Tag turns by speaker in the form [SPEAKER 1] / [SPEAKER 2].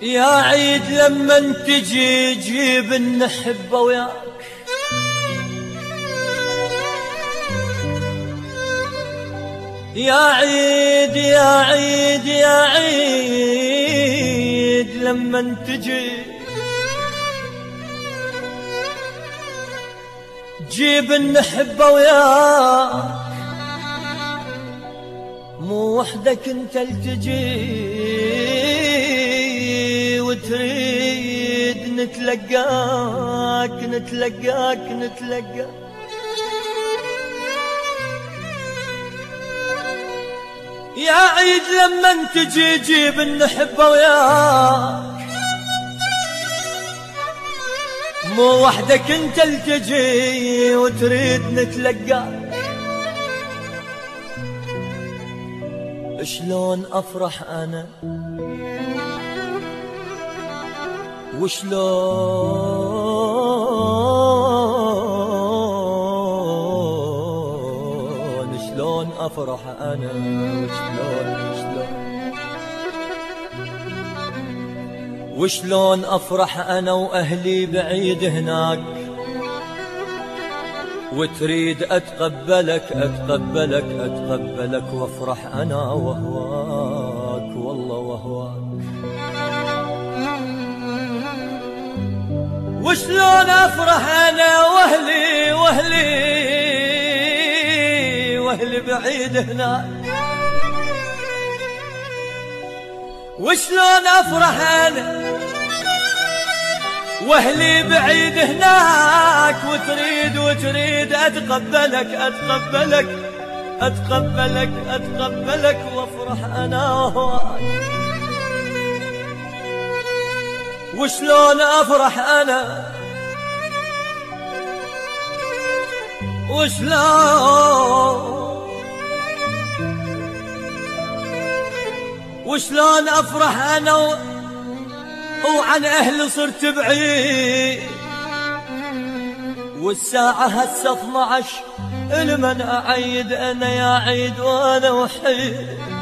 [SPEAKER 1] يا عيد لما تجي جيب النحبة وياك، يا عيد يا عيد يا عيد لما تجي جيب النحبة وياك، مو وحدك انت التجي وتريد نتلقاك نتلقاك نتلقاك. يا عيد لما تجي جيب النحبة وياك، مو وحدك انت التجي وتريد نتلقاك. شلون افرح انا شلون افرح انا وشلون افرح انا واهلي بعيد هناك، وتريد اتقبلك اتقبلك اتقبلك وافرح انا وهواك والله وهواك. وشلون افرح انا واهلي بعيد هناك، وشلون افرح انا واهلي بعيد هناك، وتريد اتقبلك اتقبلك اتقبلك اتقبلك وافرح انا وهواك. وشلون افرح انا وشلون افرح انا وعن اهلي صرت بعيد، والساعة هسه 12 لمن اعيد انا يا عيد وانا وحيد.